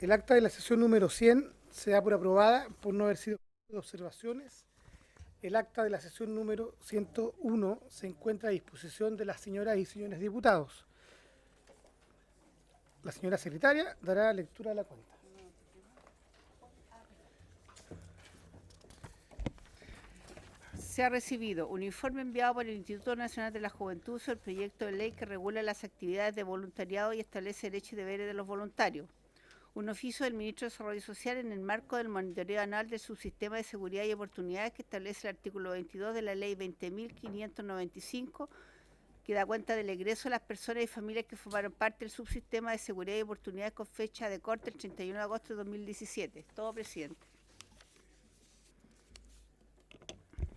El acta de la sesión número 100 se da por aprobada por no haber sido de observaciones. El acta de la sesión número 101 se encuentra a disposición de las señoras y señores diputados. La señora secretaria dará lectura a la cuenta. Se ha recibido un informe enviado por el Instituto Nacional de la Juventud sobre el proyecto de ley que regula las actividades de voluntariado y establece derechos y deberes de los voluntarios. Un oficio del Ministro de Desarrollo Social en el marco del monitoreo anual del subsistema de seguridad y oportunidades que establece el artículo 22 de la Ley 20.595, que da cuenta del egreso de las personas y familias que formaron parte del subsistema de seguridad y oportunidades con fecha de corte el 31 de agosto de 2017. Todo, presidente.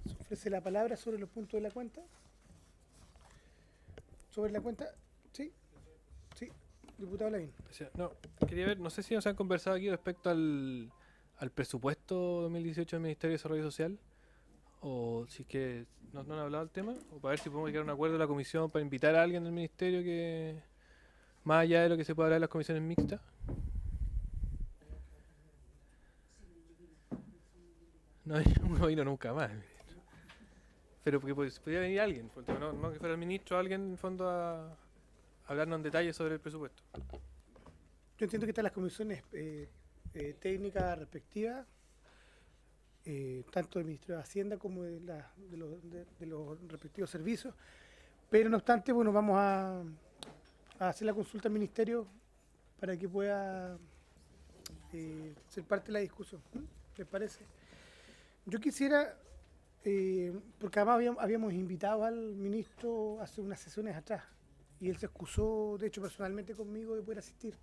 Se ofrece la palabra sobre los puntos de la cuenta. ¿Sobre la cuenta? Sí. Sí. Diputado Lavín. No, quería ver, no sé si nos han conversado aquí respecto al presupuesto 2018 del Ministerio de Desarrollo Social, o si es que no han hablado del tema, o para ver si podemos llegar a un acuerdo de la comisión para invitar a alguien del Ministerio que, más allá de lo que se puede hablar en las comisiones mixtas. No vino nunca más. Pero porque podría venir alguien, no que fuera el ministro, alguien en el fondo a hablarnos en detalle sobre el presupuesto. Yo entiendo que están las comisiones técnicas respectivas, tanto del Ministerio de Hacienda como de los respectivos servicios, pero no obstante, bueno, vamos a hacer la consulta al Ministerio para que pueda ser parte de la discusión. ¿Les parece? Yo quisiera, porque además habíamos invitado al ministro hace unas sesiones atrás, y él se excusó, de hecho, personalmente conmigo de poder asistir.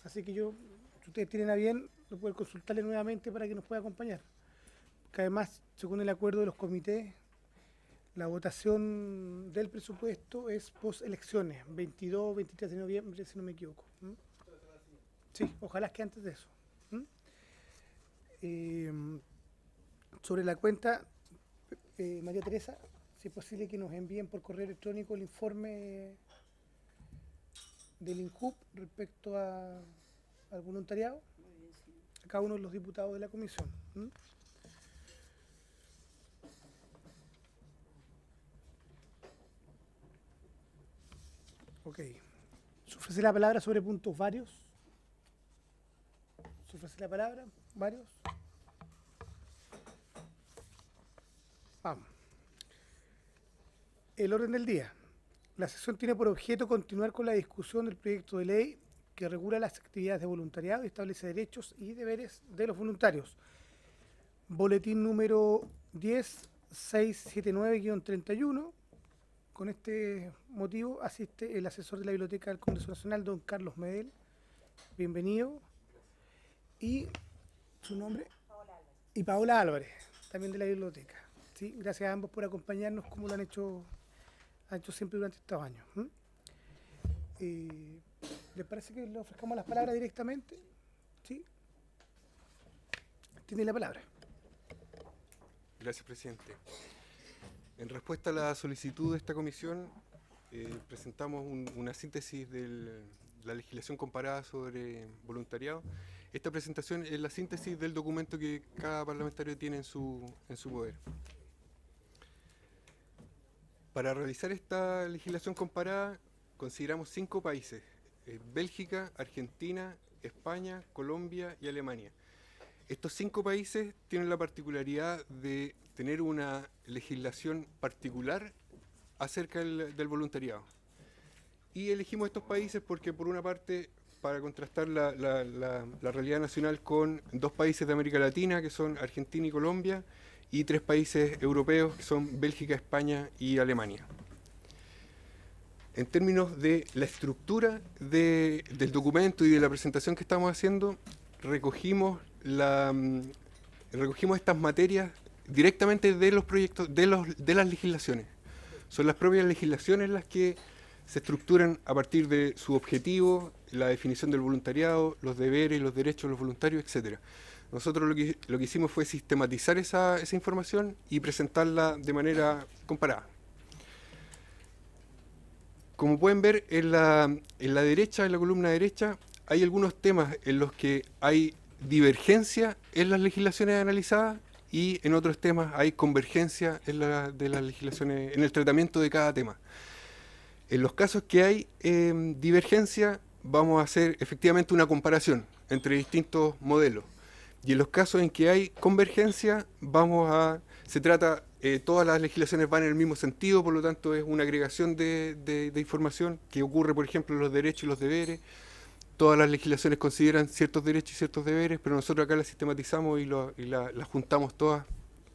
Así que yo, si ustedes tienen a bien, lo pueden consultarle nuevamente para que nos pueda acompañar. Que además, según el acuerdo de los comités, la votación del presupuesto es post-elecciones, 22, 23 de noviembre, si no me equivoco. Sí, ojalá que antes de eso. Sobre la cuenta, María Teresa, si es posible que nos envíen por correo electrónico el informe del INJUV respecto al voluntariado a cada uno de los diputados de la comisión. Ok. ¿Se ofrece la palabra sobre puntos varios? ¿Se ofrece la palabra? ¿Varios? Vamos. El orden del día. La sesión tiene por objeto continuar con la discusión del proyecto de ley que regula las actividades de voluntariado y establece derechos y deberes de los voluntarios. Boletín número 10679-31. Con este motivo asiste el asesor de la Biblioteca del Congreso Nacional, don Carlos Medel. Bienvenido. Y su nombre. Y Paola Álvarez, también de la biblioteca. ¿Sí? Gracias a ambos por acompañarnos como lo han hecho siempre durante estos años. ¿Les parece que le ofrezcamos las palabras directamente? ¿Sí? Tiene la palabra. Gracias, presidente. En respuesta a la solicitud de esta comisión, presentamos una síntesis de la legislación comparada sobre voluntariado. Esta presentación es la síntesis del documento que cada parlamentario tiene en su poder. Para realizar esta legislación comparada, consideramos 5 países: Bélgica, Argentina, España, Colombia y Alemania. Estos 5 países tienen la particularidad de tener una legislación particular acerca del voluntariado. Y elegimos estos países porque, por una parte, para contrastar la realidad nacional con 2 países de América Latina, que son Argentina y Colombia, y 3 países europeos, que son Bélgica, España y Alemania. En términos de la estructura del documento y de la presentación que estamos haciendo, recogimos estas materias directamente de los proyectos, de las legislaciones. Son las propias legislaciones las que se estructuran a partir de su objetivo, la definición del voluntariado, los deberes, los derechos de los voluntarios, etc. Nosotros lo que hicimos fue sistematizar esa información y presentarla de manera comparada. Como pueden ver, en la derecha, en la columna derecha, hay algunos temas en los que hay divergencia en las legislaciones analizadas y en otros temas hay convergencia de las legislaciones, en el tratamiento de cada tema. En los casos que hay divergencia, vamos a hacer efectivamente una comparación entre distintos modelos. Y en los casos en que hay convergencia, se trata, todas las legislaciones van en el mismo sentido, por lo tanto es una agregación de información que ocurre, por ejemplo, en los derechos y los deberes. Todas las legislaciones consideran ciertos derechos y ciertos deberes, pero nosotros acá las sistematizamos y las juntamos todas,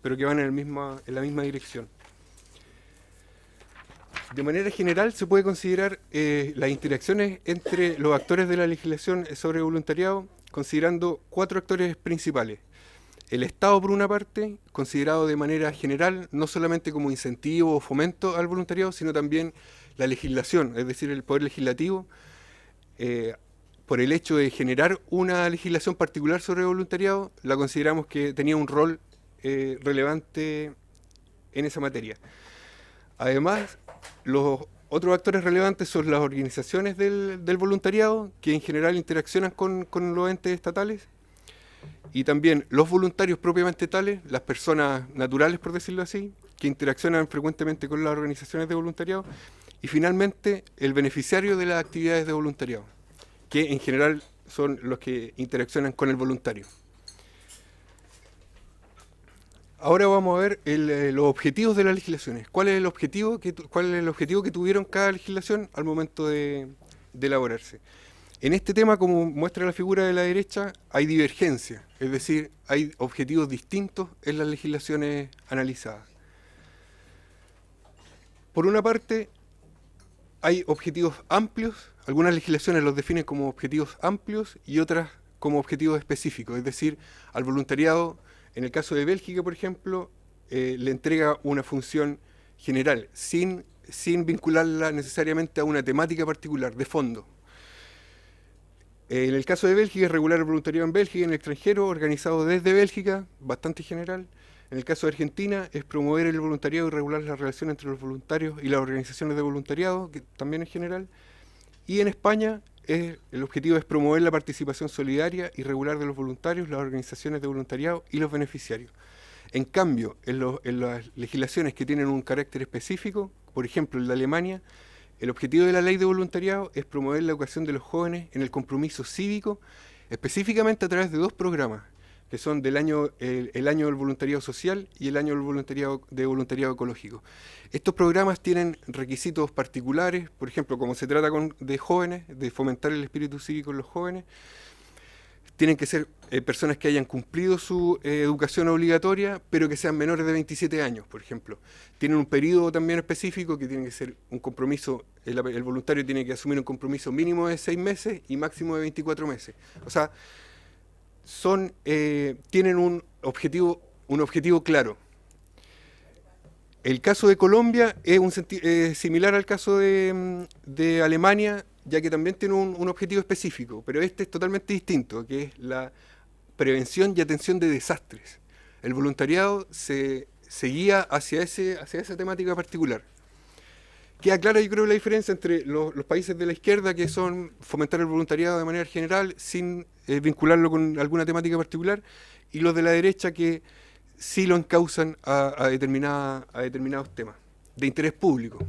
pero que van en la misma dirección. De manera general, se puede considerar las interacciones entre los actores de la legislación sobre voluntariado, considerando 4 actores principales. El Estado, por una parte, considerado de manera general, no solamente como incentivo o fomento al voluntariado, sino también la legislación, es decir, el Poder Legislativo, por el hecho de generar una legislación particular sobre voluntariado, la consideramos que tenía un rol relevante en esa materia. Además, los otros actores relevantes son las organizaciones del voluntariado, que en general interaccionan con los entes estatales, y también los voluntarios propiamente tales, las personas naturales, por decirlo así, que interaccionan frecuentemente con las organizaciones de voluntariado, y finalmente el beneficiario de las actividades de voluntariado, que en general son los que interaccionan con el voluntario. Ahora vamos a ver los objetivos de las legislaciones. ¿Cuál es el objetivo que tuvieron cada legislación al momento de elaborarse? En este tema, como muestra la figura de la derecha, hay divergencia, es decir, hay objetivos distintos en las legislaciones analizadas. Por una parte, hay objetivos amplios, algunas legislaciones los definen como objetivos amplios y otras como objetivos específicos, es decir, al voluntariado, en el caso de Bélgica, por ejemplo, le entrega una función general, sin vincularla necesariamente a una temática particular, de fondo. En el caso de Bélgica es regular el voluntariado en Bélgica y en el extranjero, organizado desde Bélgica, bastante general. En el caso de Argentina es promover el voluntariado y regular la relación entre los voluntarios y las organizaciones de voluntariado, que también es general. Y en España el objetivo es promover la participación solidaria y regular de los voluntarios, las organizaciones de voluntariado y los beneficiarios. En cambio, en las legislaciones que tienen un carácter específico, por ejemplo en la Alemania, el objetivo de la ley de voluntariado es promover la educación de los jóvenes en el compromiso cívico, específicamente a través de 2 programas, que son el año del voluntariado social y el año de voluntariado ecológico. Estos programas tienen requisitos particulares, por ejemplo, como se trata de jóvenes, de fomentar el espíritu cívico en los jóvenes, tienen que ser personas que hayan cumplido su educación obligatoria, pero que sean menores de 27 años, por ejemplo. Tienen un periodo también específico que tiene que ser un compromiso, el voluntario tiene que asumir un compromiso mínimo de 6 meses y máximo de 24 meses. O sea, tienen un objetivo claro. El caso de Colombia es similar al caso de Alemania, ya que también tiene un objetivo específico, pero este es totalmente distinto, que es la prevención y atención de desastres. El voluntariado se guía hacia esa temática particular. Queda clara, yo creo, la diferencia entre los países de la izquierda, que son fomentar el voluntariado de manera general, sin vincularlo con alguna temática particular, y los de la derecha, que sí lo encausan a determinados temas de interés público.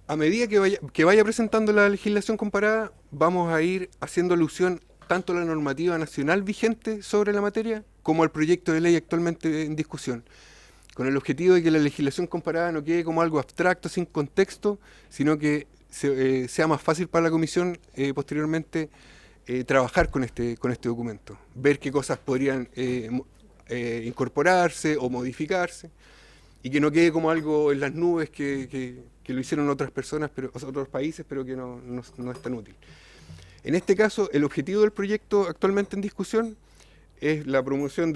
A medida que vaya presentando la legislación comparada, vamos a ir haciendo alusión tanto a la normativa nacional vigente sobre la materia, como al proyecto de ley actualmente en discusión, con el objetivo de que la legislación comparada no quede como algo abstracto, sin contexto, sino que sea más fácil para la comisión posteriormente trabajar con este documento, ver qué cosas podrían incorporarse o modificarse, y que no quede como algo en las nubes que lo hicieron otras personas, otros países, pero que no es tan útil. En este caso, el objetivo del proyecto actualmente en discusión es la promoción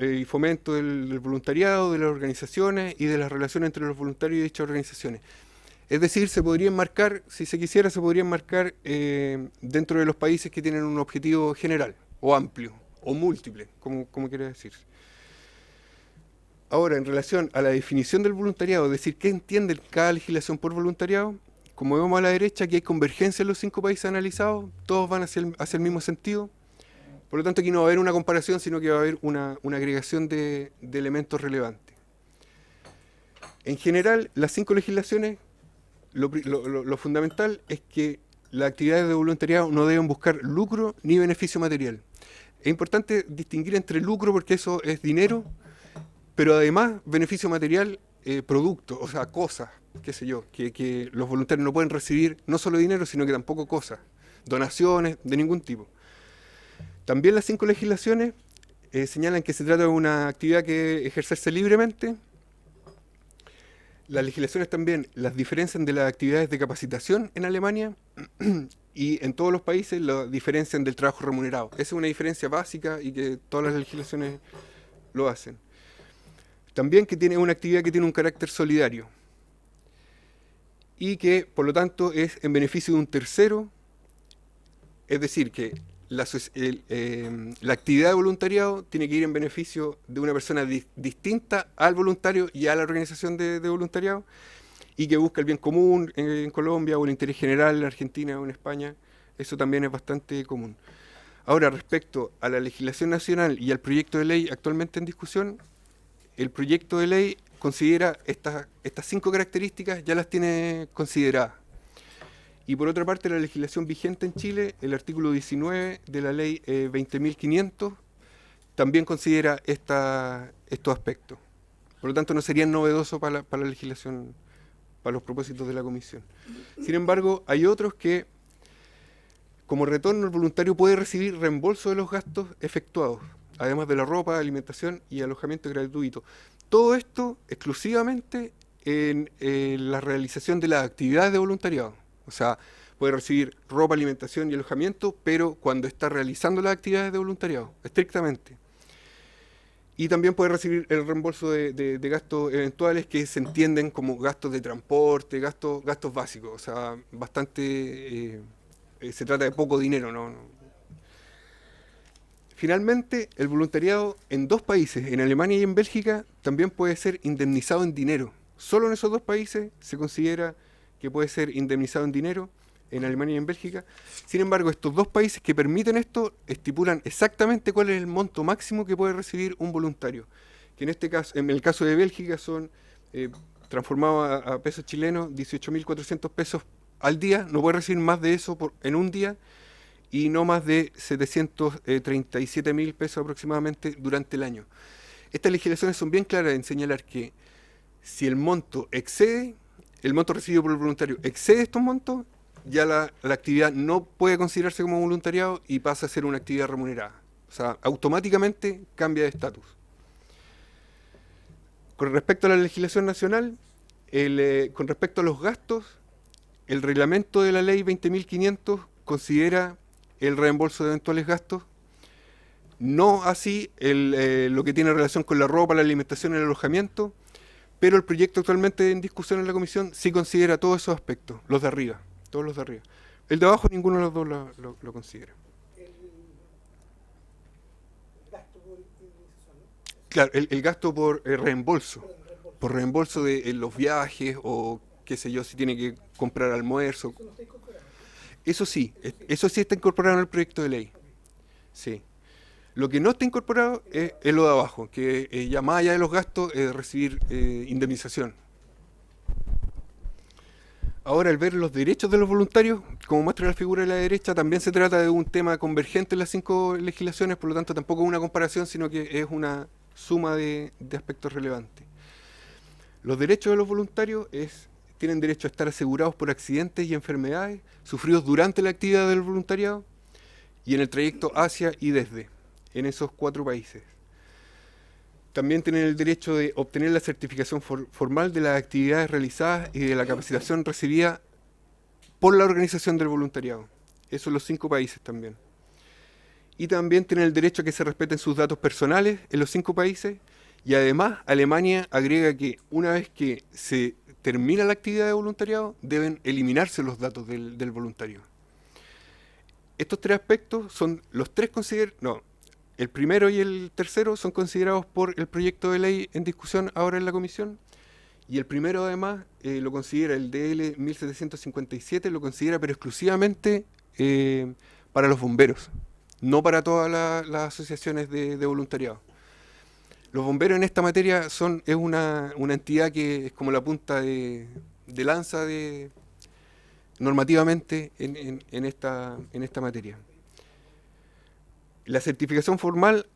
y fomento del voluntariado, de las organizaciones y de las relaciones entre los voluntarios y dichas organizaciones. Es decir, se podría enmarcar, si se quisiera, dentro de los países que tienen un objetivo general, o amplio, o múltiple, como quiera decirse. Ahora, en relación a la definición del voluntariado, es decir, ¿qué entiende cada legislación por voluntariado? como vemos a la derecha, aquí hay convergencia en los 5 países analizados, todos van hacia el mismo sentido. Por lo tanto, aquí no va a haber una comparación, sino que va a haber una agregación de elementos relevantes. En general, las 5 legislaciones, lo fundamental es que las actividades de voluntariado no deben buscar lucro ni beneficio material. Es importante distinguir entre lucro, porque eso es dinero, pero además beneficio material, producto, o sea, cosas, qué sé yo, que los voluntarios no pueden recibir no solo dinero, sino que tampoco cosas, donaciones de ningún tipo. También las 5 legislaciones señalan que se trata de una actividad que ejercerse libremente. Las legislaciones también las diferencian de las actividades de capacitación en Alemania y en todos los países la diferencian del trabajo remunerado. Esa es una diferencia básica y que todas las legislaciones lo hacen. También que tiene una actividad que tiene un carácter solidario y que, por lo tanto, es en beneficio de un tercero, es decir, que la actividad de voluntariado tiene que ir en beneficio de una persona distinta al voluntario y a la organización de voluntariado y que busca el bien común en Colombia o el interés general en Argentina o en España. Eso también es bastante común. Ahora, respecto a la legislación nacional y al proyecto de ley actualmente en discusión, el proyecto de ley considera estas 5 características, ya las tiene consideradas. Y por otra parte, la legislación vigente en Chile, el artículo 19 de la ley 20.500, también considera estos aspectos. Por lo tanto, no serían novedosos para la legislación, para los propósitos de la comisión. Sin embargo, hay otros que, como retorno, el voluntario puede recibir reembolso de los gastos efectuados, además de la ropa, alimentación y alojamiento gratuito. Todo esto exclusivamente en la realización de las actividades de voluntariado. O sea, puede recibir ropa, alimentación y alojamiento, pero cuando está realizando las actividades de voluntariado, estrictamente. Y también puede recibir el reembolso de gastos eventuales que se entienden como gastos de transporte, gastos básicos. O sea, bastante, se trata de poco dinero, ¿no? Finalmente, el voluntariado en 2 países, en Alemania y en Bélgica, también puede ser indemnizado en dinero. Solo en esos 2 países se considera que puede ser indemnizado en dinero, en Alemania y en Bélgica. Sin embargo, estos 2 países que permiten esto estipulan exactamente cuál es el monto máximo que puede recibir un voluntario, que en este caso, en el caso de Bélgica, son transformados a pesos chilenos, 18.400 pesos al día. No puede recibir más de eso en un día y no más de 737.000 pesos aproximadamente durante el año. Estas legislaciones son bien claras en señalar que si el monto recibido por el voluntario excede estos montos, ya la actividad no puede considerarse como voluntariado y pasa a ser una actividad remunerada. O sea, automáticamente cambia de estatus. Con respecto a la legislación nacional, con respecto a los gastos, el reglamento de la ley 20.500 considera el reembolso de eventuales gastos, no así lo que tiene relación con la ropa, la alimentación y el alojamiento, pero el proyecto actualmente en discusión en la comisión sí considera todos esos aspectos, los de arriba, todos los de arriba. El de abajo ninguno de los dos lo considera. Claro, el gasto por reembolso, por reembolso de los viajes o qué sé yo, si tiene que comprar almuerzo. Eso sí está incorporado en el proyecto de ley. Sí. Lo que no está incorporado es lo de abajo, que ya más allá de los gastos es recibir indemnización. Ahora, al ver los derechos de los voluntarios, como muestra la figura de la derecha, también se trata de un tema convergente en las 5 legislaciones, por lo tanto tampoco es una comparación, sino que es una suma de aspectos relevantes. Los derechos de los voluntarios tienen derecho a estar asegurados por accidentes y enfermedades sufridos durante la actividad del voluntariado y en el trayecto hacia y desde, en esos 4 países. También tienen el derecho de obtener la certificación formal de las actividades realizadas y de la capacitación recibida por la organización del voluntariado. Eso en los 5 países también. Y también tienen el derecho a que se respeten sus datos personales en los 5 países. Y además, Alemania agrega que una vez que se termina la actividad de voluntariado, deben eliminarse los datos del voluntario. Estos 3 aspectos son los 3 considerados. El primero y el tercero son considerados por el proyecto de ley en discusión ahora en la comisión Y el primero, además, lo considera, el DL 1757, lo considera pero exclusivamente para los bomberos, no para todas las asociaciones de voluntariado. Los bomberos en esta materia es una entidad que es como la punta de lanza normativamente en esta materia. La certificación formal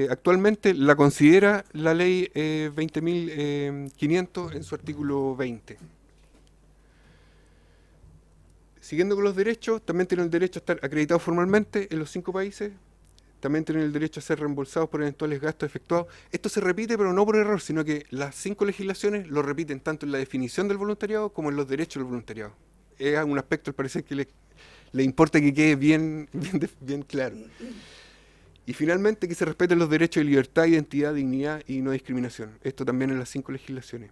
actualmente la considera la ley 20.500 en su artículo 20. Siguiendo con los derechos, también tienen el derecho a estar acreditados formalmente en los 5 países. También tienen el derecho a ser reembolsados por eventuales gastos efectuados. Esto se repite, pero no por error, sino que las 5 legislaciones lo repiten tanto en la definición del voluntariado como en los derechos del voluntariado. Es un aspecto, al parecer, que le importa que quede bien claro. Y finalmente, que se respeten los derechos de libertad, identidad, dignidad y no discriminación. Esto también en las 5 legislaciones.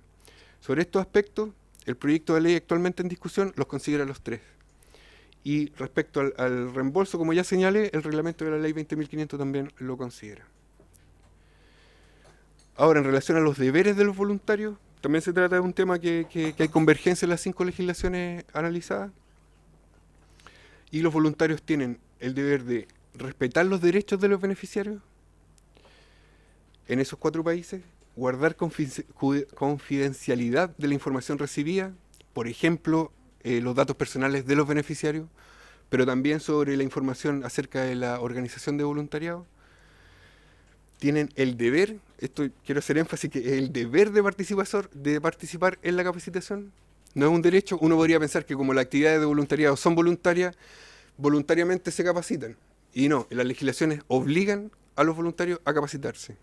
Sobre estos aspectos, el proyecto de ley actualmente en discusión los considera los 3. Y respecto al reembolso, como ya señalé, el reglamento de la ley 20.500 también lo considera. Ahora, en relación a los deberes de los voluntarios, también se trata de un tema que hay convergencia en las 5 legislaciones analizadas. Y los voluntarios tienen el deber de respetar los derechos de los beneficiarios en esos 4 países, guardar confidencialidad de la información recibida, por ejemplo, los datos personales de los beneficiarios, pero también sobre la información acerca de la organización de voluntariado. Tienen el deber, esto quiero hacer énfasis, que es el deber de participar en la capacitación, no es un derecho. Uno podría pensar que como las actividades de voluntariado son voluntarias, voluntariamente se capacitan, y no, las legislaciones obligan a los voluntarios a capacitarse.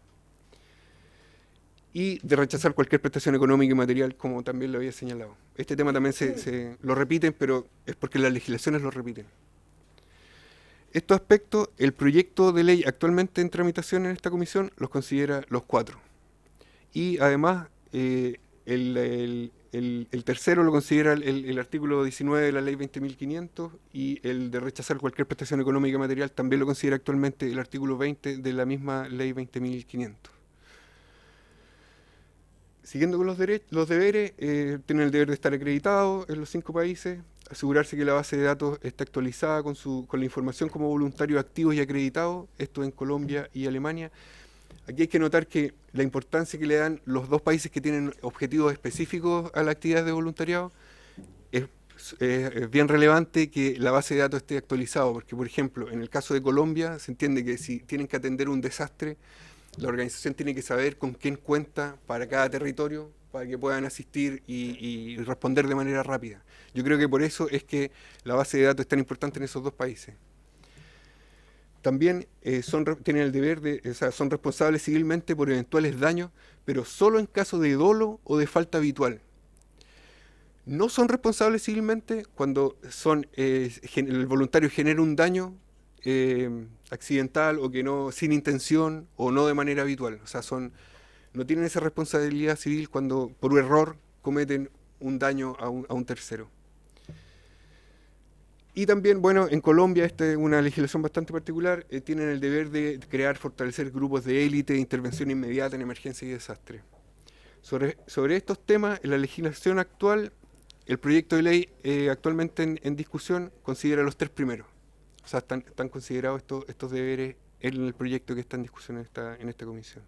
Y de rechazar cualquier prestación económica y material, como también lo había señalado. Este tema también se lo repiten, pero es porque las legislaciones lo repiten. Estos aspectos, el proyecto de ley actualmente en tramitación en esta comisión los considera los 4. Y además, el tercero lo considera el artículo 19 de la ley 20.500, y el de rechazar cualquier prestación económica y material también lo considera actualmente el artículo 20 de la misma ley 20.500. Siguiendo con los deberes, tienen el deber de estar acreditados en los 5 países, asegurarse que la base de datos está actualizada con la información como voluntarios activos y acreditados, esto en Colombia y Alemania. Aquí hay que notar que la importancia que le dan los 2 países que tienen objetivos específicos a la actividad de voluntariado es bien relevante que la base de datos esté actualizada, porque, por ejemplo, en el caso de Colombia, se entiende que si tienen que atender un desastre, la organización tiene que saber con quién cuenta para cada territorio, para que puedan asistir y responder de manera rápida. Yo creo que por eso es que la base de datos es tan importante en esos 2 países. También tienen el deber son responsables civilmente por eventuales daños, pero solo en caso de dolo o de falta habitual. No son responsables civilmente cuando el voluntario genera un daño accidental o que no, sin intención o no de manera habitual. O sea, no tienen esa responsabilidad civil cuando por un error cometen un daño a un tercero. Y también, bueno, en Colombia, esta es una legislación bastante particular, tienen el deber de fortalecer grupos de élite de intervención inmediata en emergencia y desastre. Sobre estos temas, en la legislación actual, el proyecto de ley actualmente en discusión considera los 3 primeros. O sea, están considerados estos deberes en el proyecto que está en discusión en esta comisión.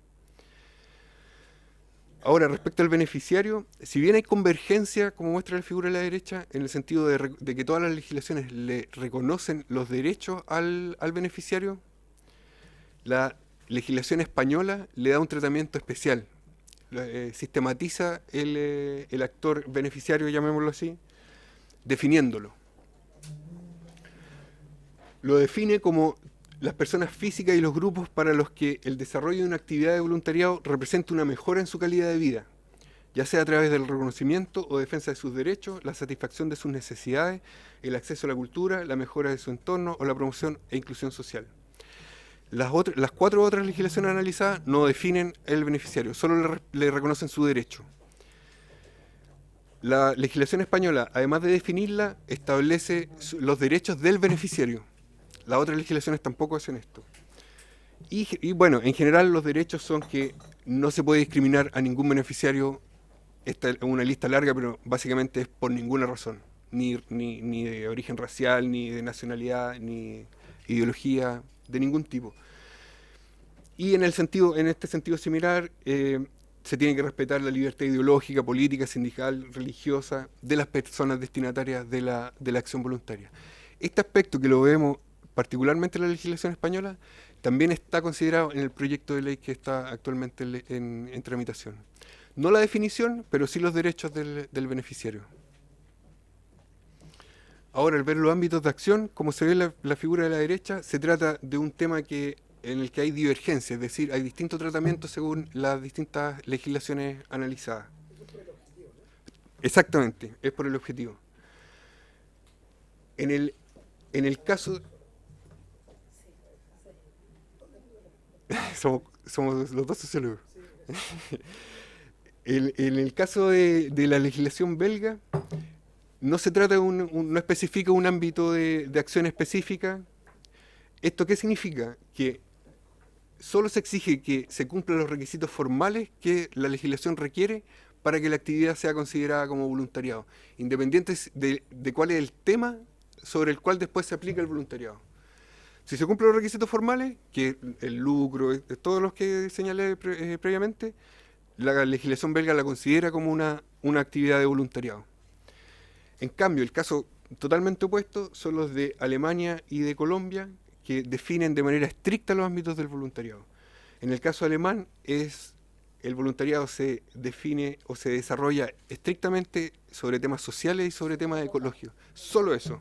Ahora, respecto al beneficiario, si bien hay convergencia, como muestra la figura de la derecha, en el sentido de que todas las legislaciones le reconocen los derechos al beneficiario, la legislación española le da un tratamiento especial. Sistematiza el actor beneficiario, llamémoslo así, definiéndolo. Lo define como las personas físicas y los grupos para los que el desarrollo de una actividad de voluntariado representa una mejora en su calidad de vida, ya sea a través del reconocimiento o defensa de sus derechos, la satisfacción de sus necesidades, el acceso a la cultura, la mejora de su entorno o la promoción e inclusión social. Las 4 otras legislaciones analizadas no definen el beneficiario, solo le reconocen su derecho. La legislación española, además de definirla, establece los derechos del beneficiario. Las otras legislaciones tampoco hacen esto. Y bueno, en general los derechos son que no se puede discriminar a ningún beneficiario esta es una lista larga, pero básicamente es por ninguna razón, ni de origen racial, ni de nacionalidad, ni ideología, de ningún tipo. Y en este sentido similar, se tiene que respetar la libertad ideológica, política, sindical, religiosa de las personas destinatarias de la acción voluntaria. Este aspecto, que lo vemos particularmente en la legislación española, también está considerado en el proyecto de ley que está actualmente en tramitación. No la definición, pero sí los derechos del beneficiario. Ahora, al ver los ámbitos de acción, como se ve la figura de la derecha, se trata de un tema en el que hay divergencia, es decir, hay distintos tratamientos según las distintas legislaciones analizadas. Exactamente, es por el objetivo. En el caso... somos los dos sociólogos. En el caso de la legislación belga, no se trata no especifica un ámbito de acción específica. ¿Esto qué significa? Que solo se exige que se cumplan los requisitos formales que la legislación requiere para que la actividad sea considerada como voluntariado, independiente de cuál es el tema sobre el cual después se aplica el voluntariado. Si se cumplen los requisitos formales, que el lucro, todos los que señalé previamente, la legislación belga la considera como una actividad de voluntariado. En cambio, el caso totalmente opuesto son los de Alemania y de Colombia, que definen de manera estricta los ámbitos del voluntariado. En el caso alemán, el voluntariado se define o se desarrolla estrictamente sobre temas sociales y sobre temas ecológicos. Solo eso.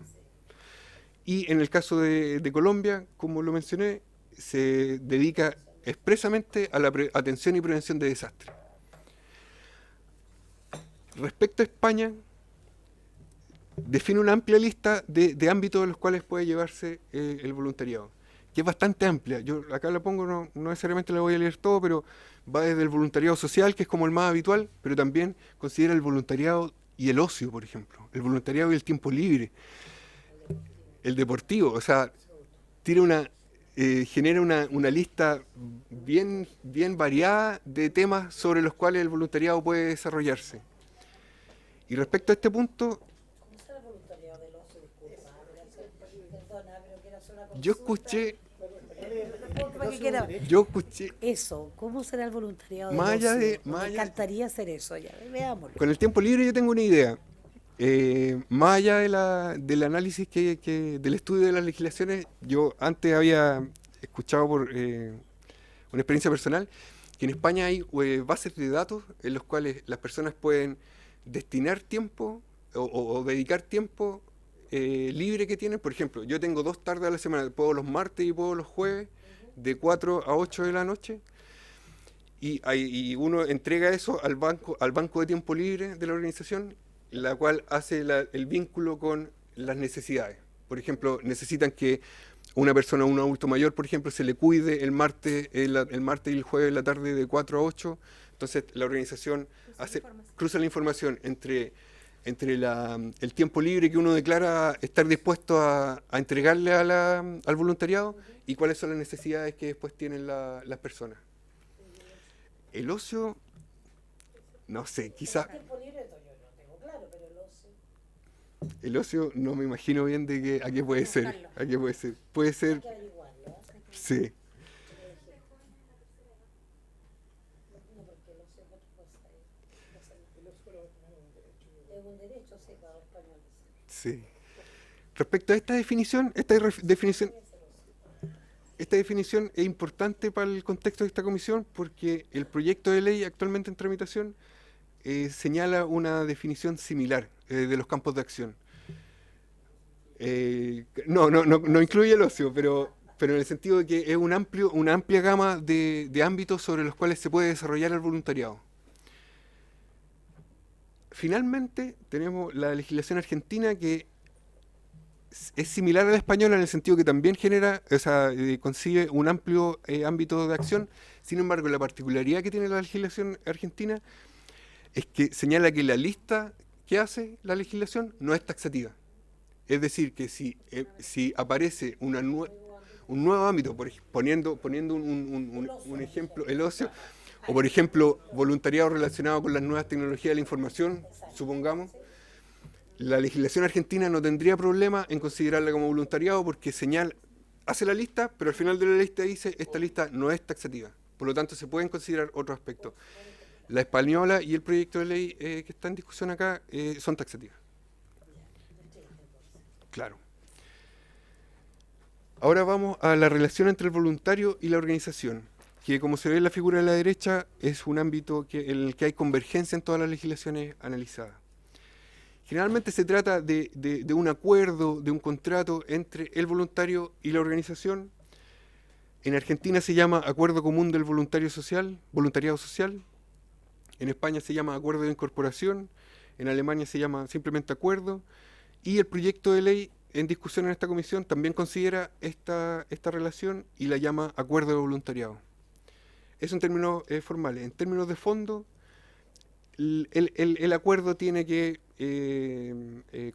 Y en el caso de Colombia, como lo mencioné, se dedica expresamente a la atención y prevención de desastres. Respecto a España, define una amplia lista de ámbitos en los cuales puede llevarse el voluntariado, que es bastante amplia. Yo acá la pongo, no necesariamente la voy a leer todo, pero va desde el voluntariado social, que es como el más habitual, pero también considera el voluntariado y el ocio, por ejemplo, el voluntariado y el tiempo libre, el deportivo, o sea, genera una lista bien variada de temas sobre los cuales el voluntariado puede desarrollarse. Y respecto a este punto, yo escuché eso, ¿cómo será el voluntariado? Más allá de... Me encantaría hacer eso, ya, veámoslo. Con el tiempo libre yo tengo una idea. Más allá del análisis del estudio de las legislaciones, yo antes había escuchado por una experiencia personal que en España hay bases de datos en los cuales las personas pueden destinar tiempo o dedicar tiempo libre que tienen. Por ejemplo, yo tengo 2 tardes a la semana, puedo los martes y puedo los jueves, de 4 a 8 de la noche, y uno entrega eso al banco de tiempo libre de la organización, la cual hace el vínculo con las necesidades. Por ejemplo, necesitan que una persona, un adulto mayor, por ejemplo, se le cuide el martes y el jueves en la tarde de 4 a 8. Entonces la organización cruza la información entre el tiempo libre que uno declara estar dispuesto a entregarle al voluntariado y cuáles son las necesidades que después tienen las personas. El ocio, no sé, quizá... El ocio no me imagino bien a qué puede ser. ¿A qué puede ser? Puede ser... Sí. Sí. Respecto a esta definición es importante para el contexto de esta comisión porque el proyecto de ley actualmente en tramitación señala una definición similar de los campos de acción. No incluye el ocio, pero en el sentido de que es una amplia gama de ámbitos sobre los cuales se puede desarrollar el voluntariado. Finalmente, tenemos la legislación argentina que es similar a la española en el sentido que también concibe un amplio ámbito de acción. Sin embargo, la particularidad que tiene la legislación argentina es que señala que la lista que hace la legislación no es taxativa. Es decir, que si aparece un nuevo ámbito, poniendo un ejemplo, el ocio, O por ejemplo, voluntariado relacionado con las nuevas tecnologías de la información, supongamos. La legislación argentina no tendría problema en considerarla como voluntariado porque hace la lista, pero al final de la lista dice, esta lista no es taxativa. Por lo tanto, se pueden considerar otros aspectos. La española y el proyecto de ley que está en discusión acá son taxativas. Claro. Ahora vamos a la relación entre el voluntario y la organización, que como se ve en la figura de la derecha, es un ámbito en el que hay convergencia en todas las legislaciones analizadas. Generalmente se trata de un acuerdo, de un contrato entre el voluntario y la organización. En Argentina se llama Acuerdo Común del Voluntariado Social. En España se llama Acuerdo de Incorporación. En Alemania se llama simplemente Acuerdo. Y el proyecto de ley en discusión en esta comisión también considera esta relación y la llama Acuerdo de Voluntariado. Eso en términos formales. En términos de fondo, el acuerdo tiene que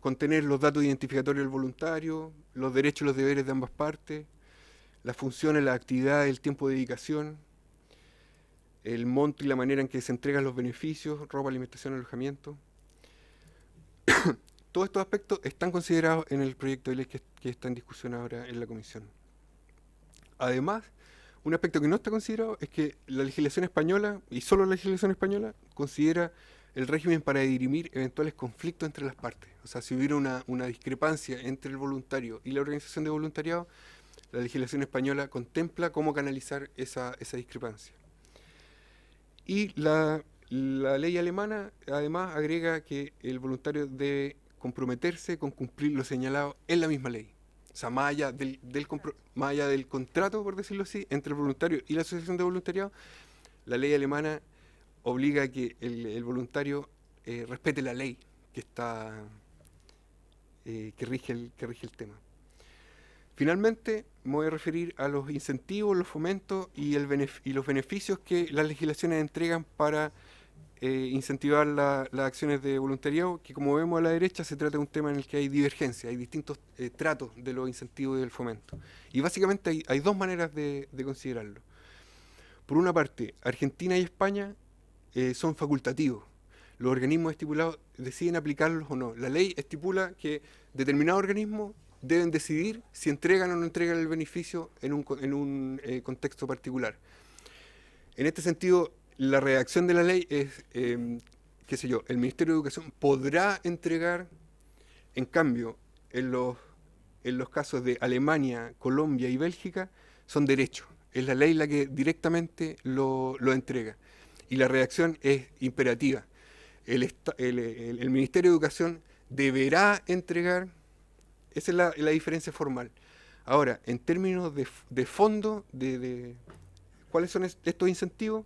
contener los datos identificatorios del voluntario, los derechos y los deberes de ambas partes, las funciones, las actividades, el tiempo de dedicación, el monto y la manera en que se entregan los beneficios, ropa, alimentación, alojamiento. Todos estos aspectos están considerados en el proyecto de ley que está en discusión ahora en la comisión. Además, un aspecto que no está considerado es que la legislación española, y solo la legislación española, considera el régimen para dirimir eventuales conflictos entre las partes. O sea, si hubiera una discrepancia entre el voluntario y la organización de voluntariado, la legislación española contempla cómo canalizar esa discrepancia. Y la ley alemana, además, agrega que el voluntario debe comprometerse con cumplir lo señalado en la misma ley. O sea, más allá del contrato, por decirlo así, entre el voluntario y la asociación de voluntariado, la ley alemana obliga a que el voluntario respete la ley que rige el tema. Finalmente, me voy a referir a los incentivos, los fomentos y los beneficios que las legislaciones entregan para incentivar las acciones de voluntariado, que como vemos a la derecha se trata de un tema en el que hay divergencia, hay distintos tratos de los incentivos y del fomento. Y básicamente hay dos maneras de considerarlo. Por una parte, Argentina y España son facultativos. Los organismos estipulados deciden aplicarlos o no. La ley estipula que determinados organismos deben decidir si entregan o no entregan el beneficio en un contexto particular. En este sentido, la redacción de la ley es, qué sé yo, el Ministerio de Educación podrá entregar, en cambio, en los casos de Alemania, Colombia y Bélgica, son derechos. Es la ley la que directamente lo entrega. Y la redacción es imperativa. El Ministerio de Educación deberá entregar, esa es la diferencia formal. Ahora, en términos de fondo, ¿cuáles son estos incentivos?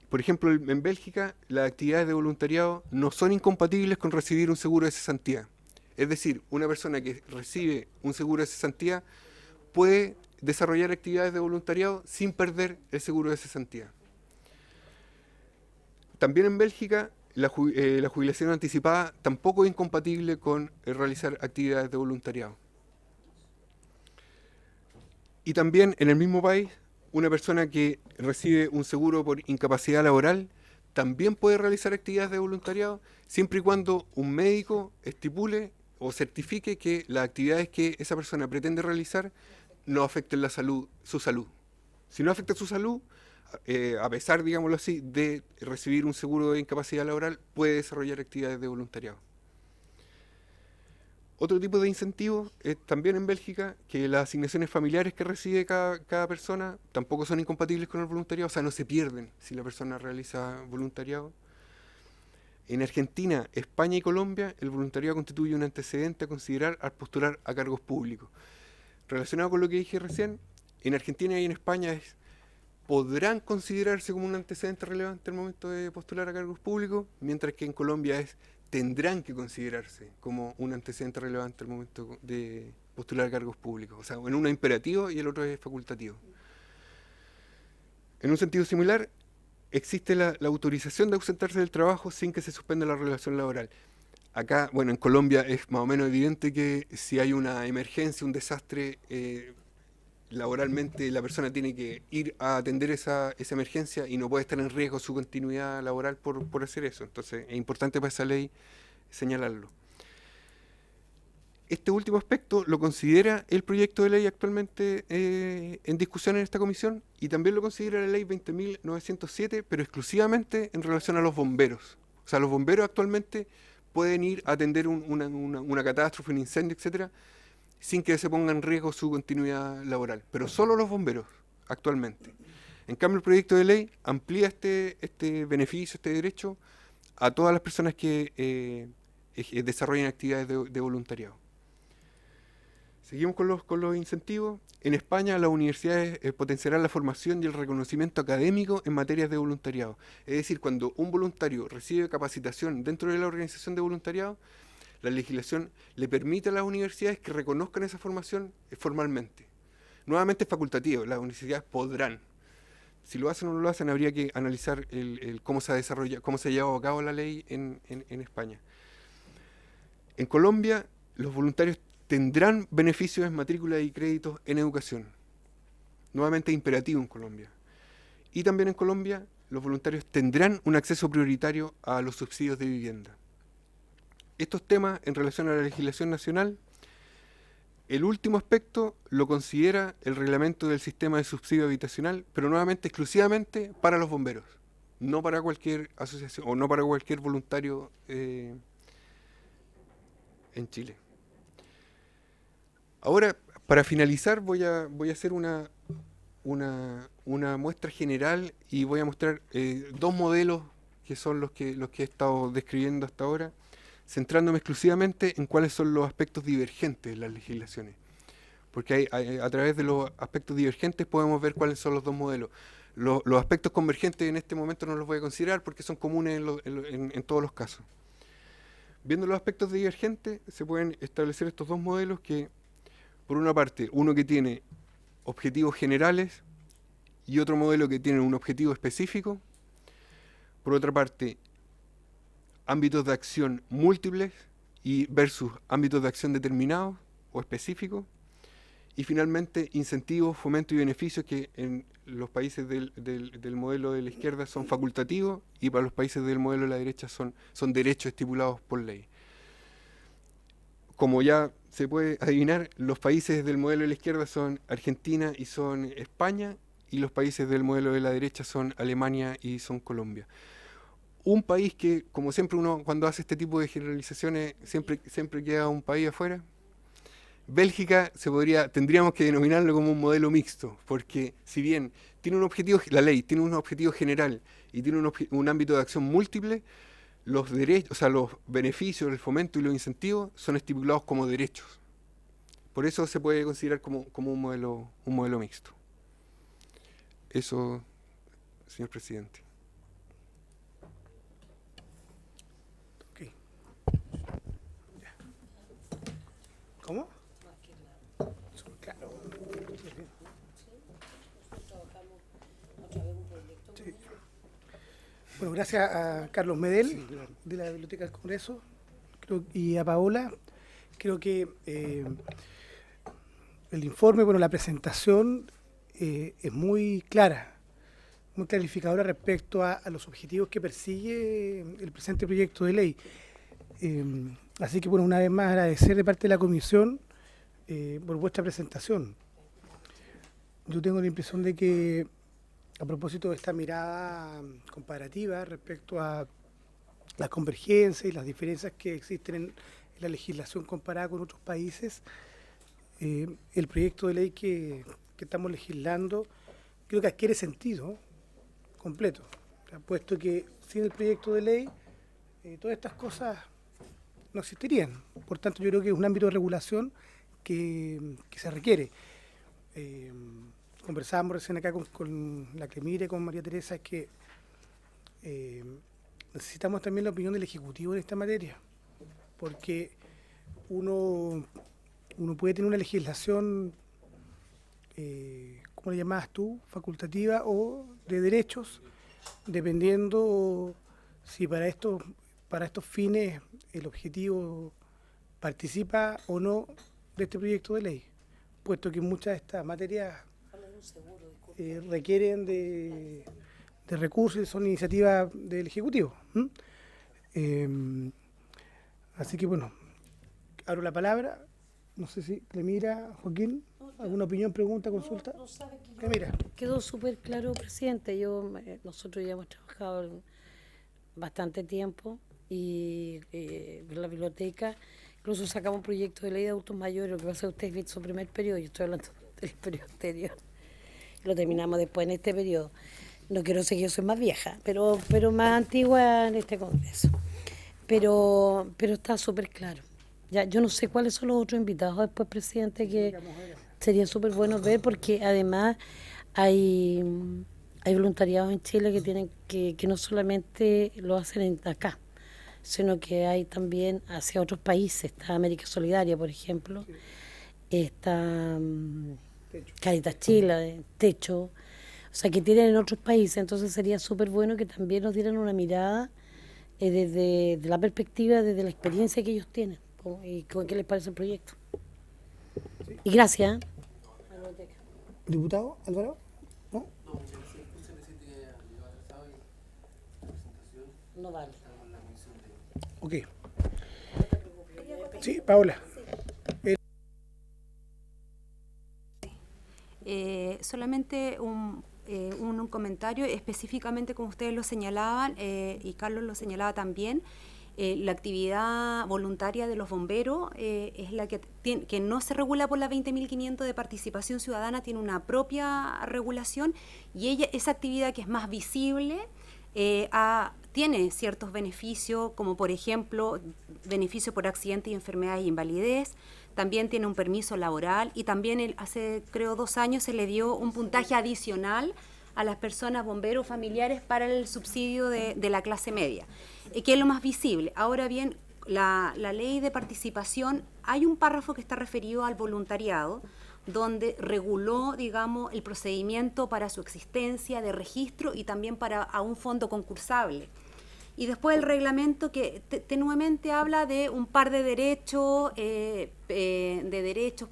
Por ejemplo, en Bélgica, las actividades de voluntariado no son incompatibles con recibir un seguro de cesantía. Es decir, una persona que recibe un seguro de cesantía puede desarrollar actividades de voluntariado sin perder el seguro de cesantía. También en Bélgica, la jubilación anticipada tampoco es incompatible con realizar actividades de voluntariado. Y también en el mismo país, una persona que recibe un seguro por incapacidad laboral también puede realizar actividades de voluntariado siempre y cuando un médico estipule o certifique que las actividades que esa persona pretende realizar no afecten su salud. Si no afecta su salud, a pesar, digámoslo así, de recibir un seguro de incapacidad laboral, puede desarrollar actividades de voluntariado. Otro tipo de incentivo es también en Bélgica, que las asignaciones familiares que recibe cada persona tampoco son incompatibles con el voluntariado, o sea, no se pierden si la persona realiza voluntariado. En Argentina, España y Colombia, el voluntariado constituye un antecedente a considerar al postular a cargos públicos. Relacionado con lo que dije recién, en Argentina y en España podrán considerarse como un antecedente relevante al momento de postular a cargos públicos, mientras que en Colombia tendrán que considerarse como un antecedente relevante al momento de postular a cargos públicos. O sea, en uno es imperativo y el otro es facultativo. En un sentido similar, existe la autorización de ausentarse del trabajo sin que se suspenda la relación laboral. Acá, bueno, en Colombia es más o menos evidente que si hay una emergencia, un desastre, laboralmente la persona tiene que ir a atender esa emergencia y no puede estar en riesgo su continuidad laboral por hacer eso. Entonces es importante para esa ley señalarlo. Este último aspecto lo considera el proyecto de ley actualmente en discusión en esta comisión, y también lo considera la ley 20.907, pero exclusivamente en relación a los bomberos. O sea, los bomberos actualmente pueden ir a atender una catástrofe, un incendio, etcétera, sin que se ponga en riesgo su continuidad laboral, pero solo los bomberos actualmente. En cambio, el proyecto de ley amplía este beneficio, este derecho, a todas las personas que desarrollan actividades de voluntariado. Seguimos con los incentivos. En España, las universidades potenciarán la formación y el reconocimiento académico en materias de voluntariado. Es decir, cuando un voluntario recibe capacitación dentro de la organización de voluntariado, la legislación le permite a las universidades que reconozcan esa formación formalmente. Nuevamente es facultativo, las universidades podrán. Si lo hacen o no lo hacen, habría que analizar cómo se ha desarrollado, cómo se ha llevado a cabo la ley en España. En Colombia, los voluntarios tendrán beneficios en matrícula y créditos en educación. Nuevamente imperativo en Colombia. Y también en Colombia, los voluntarios tendrán un acceso prioritario a los subsidios de vivienda. Estos temas en relación a la legislación nacional, el último aspecto lo considera el reglamento del sistema de subsidio habitacional, pero nuevamente exclusivamente para los bomberos, no para cualquier asociación o no para cualquier voluntario en Chile. Ahora, para finalizar, voy a hacer una muestra general y voy a mostrar dos modelos que son los que he estado describiendo hasta ahora, centrándome exclusivamente en cuáles son los aspectos divergentes de las legislaciones. Porque a través de los aspectos divergentes podemos ver cuáles son los dos modelos. Los aspectos convergentes en este momento no los voy a considerar porque son comunes en todos los casos. Viendo los aspectos divergentes, se pueden establecer estos dos modelos que, por una parte, uno que tiene objetivos generales y otro modelo que tiene un objetivo específico. Por otra parte, ámbitos de acción múltiples y versus ámbitos de acción determinados o específicos. Y finalmente, incentivos, fomento y beneficios que en los países del modelo de la izquierda son facultativos y para los países del modelo de la derecha son derechos estipulados por ley. Como ya se puede adivinar, los países del modelo de la izquierda son Argentina y son España, y los países del modelo de la derecha son Alemania y son Colombia. Un país que, como siempre uno cuando hace este tipo de generalizaciones, siempre queda un país afuera. Bélgica tendríamos que denominarlo como un modelo mixto, porque si bien tiene un objetivo, la ley tiene un objetivo general y tiene un ámbito de acción múltiple, los derechos, o sea, los beneficios, el fomento y los incentivos son estipulados como derechos. Por eso se puede considerar como un modelo mixto. Eso, señor presidente. ¿Cómo? Claro. Sí. Bueno, gracias a Carlos Medel, de la Biblioteca del Congreso, y a Paola. Creo que el informe, bueno, la presentación es muy clara, muy clarificadora respecto a los objetivos que persigue el presente proyecto de ley. Así que, bueno, una vez más agradecer de parte de la comisión por vuestra presentación. Yo tengo la impresión de que, a propósito de esta mirada comparativa respecto a las convergencias y las diferencias que existen en la legislación comparada con otros países, el proyecto de ley que estamos legislando creo que adquiere sentido completo, puesto que sin el proyecto de ley todas estas cosas no existirían. Por tanto, yo creo que es un ámbito de regulación que se requiere. Conversábamos recién acá con la Clemire, con María Teresa, que necesitamos también la opinión del Ejecutivo en esta materia, porque uno puede tener una legislación, ¿cómo le llamabas tú?, facultativa o de derechos, dependiendo si para estos fines el objetivo participa o no de este proyecto de ley, puesto que muchas de estas materias requieren de recursos, son iniciativas del Ejecutivo. Así que bueno, abro la palabra. No sé si Clemira, Joaquín, ¿alguna opinión, pregunta, consulta? Clemira. Quedó súper claro, presidente. Nosotros ya hemos trabajado bastante tiempo y en la biblioteca, incluso sacamos un proyecto de ley de adultos mayores. Lo que pasa es que usted visto su primer periodo, yo estoy hablando del periodo anterior. Lo terminamos después en este periodo. No quiero decir que yo soy más vieja, pero más antigua en este Congreso. Pero está súper claro. Ya, yo no sé cuáles son los otros invitados después, presidente, que sería súper bueno ver, porque además hay voluntariados en Chile que tienen que no solamente lo hacen acá, sino que hay también hacia otros países. Está América Solidaria, por ejemplo, está Caritas Chile, Techo, o sea, que tienen en otros países. Entonces sería súper bueno que también nos dieran una mirada desde la perspectiva, desde la experiencia que ellos tienen. ¿Y qué les parece el proyecto? Sí. Y gracias. Diputado Álvaro, ¿no? No vale. Ok. Sí, Paola. Solamente un comentario, específicamente como ustedes lo señalaban, y Carlos lo señalaba también. La actividad voluntaria de los bomberos es la que no se regula por la 20.500 de participación ciudadana, tiene una propia regulación, y esa actividad que es más visible tiene ciertos beneficios, como por ejemplo beneficio por accidente y enfermedad e invalidez. También tiene un permiso laboral, y también hace creo 2 años se le dio un puntaje adicional a las personas bomberos familiares para el subsidio de la clase media, que es lo más visible. Ahora bien, la ley de participación, hay un párrafo que está referido al voluntariado, donde reguló, digamos, el procedimiento para su existencia, de registro, y también a un fondo concursable. Y después el reglamento que tenuemente habla de un par de derechos,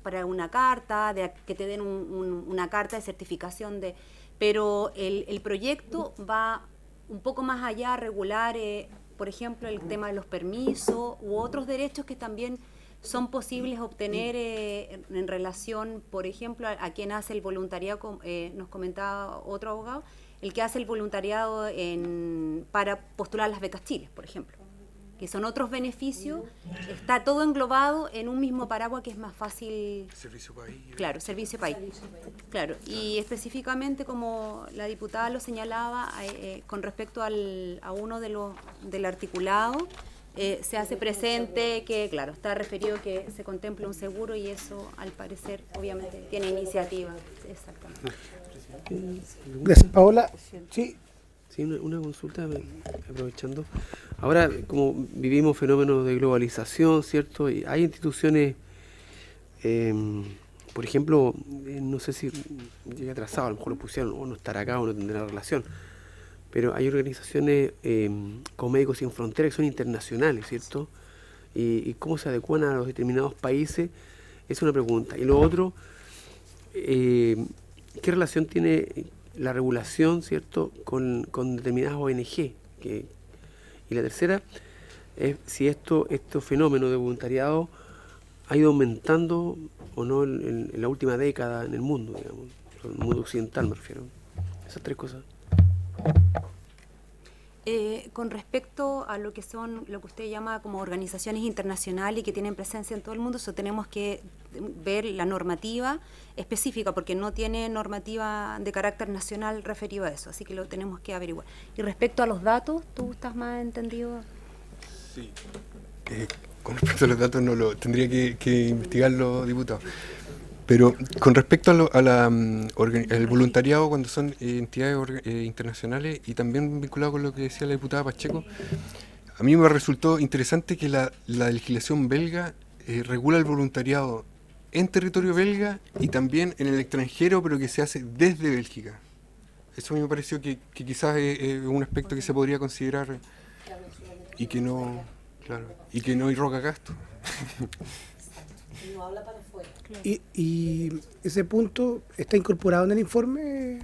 para una carta, que te den una carta de certificación pero el proyecto va un poco más allá a regular, por ejemplo, el tema de los permisos u otros derechos que también son posibles obtener en relación, por ejemplo, a quien hace el voluntariado, nos comentaba otro abogado, el que hace el voluntariado para postular las becas Chile, por ejemplo, que son otros beneficios. Está todo englobado en un mismo paraguas que es más fácil. Servicio país. Claro, servicio país. Claro, y específicamente, como la diputada lo señalaba, con respecto a uno del articulado, se hace presente que, claro, está referido que se contempla un seguro, y eso, al parecer, obviamente, tiene iniciativa. Exactamente. Gracias, Paola. Sí. Sí, una consulta, aprovechando. Ahora, como vivimos fenómenos de globalización, ¿cierto? Y hay instituciones, por ejemplo, no sé si llegué atrasado, a lo mejor lo pusieron, o no estará acá, o no tendrá relación, pero hay organizaciones como Médicos Sin Fronteras que son internacionales, ¿cierto? Y cómo se adecuan a los determinados países, es una pregunta. Y lo otro, ¿qué relación tiene la regulación, ¿cierto?, con determinadas ONG? Y la tercera es si estos fenómenos de voluntariado ha ido aumentando o no en la última década en el mundo, digamos, en el mundo occidental me refiero. Esas 3 cosas. Con respecto a lo que usted llama como organizaciones internacionales y que tienen presencia en todo el mundo, eso tenemos que ver la normativa específica, porque no tiene normativa de carácter nacional referido a eso, así que lo tenemos que averiguar. Y respecto a los datos, ¿tú estás más entendido? Sí. Con respecto a los datos tendría que investigarlo, diputado. Pero con respecto al voluntariado, cuando son entidades internacionales, y también vinculado con lo que decía la diputada Pacheco, a mí me resultó interesante que la legislación belga regula el voluntariado en territorio belga y también en el extranjero, pero que se hace desde Bélgica. Eso a mí me pareció que quizás es un aspecto que se podría considerar y que no irroga gasto. No habla para afuera. Y ese punto está incorporado en el informe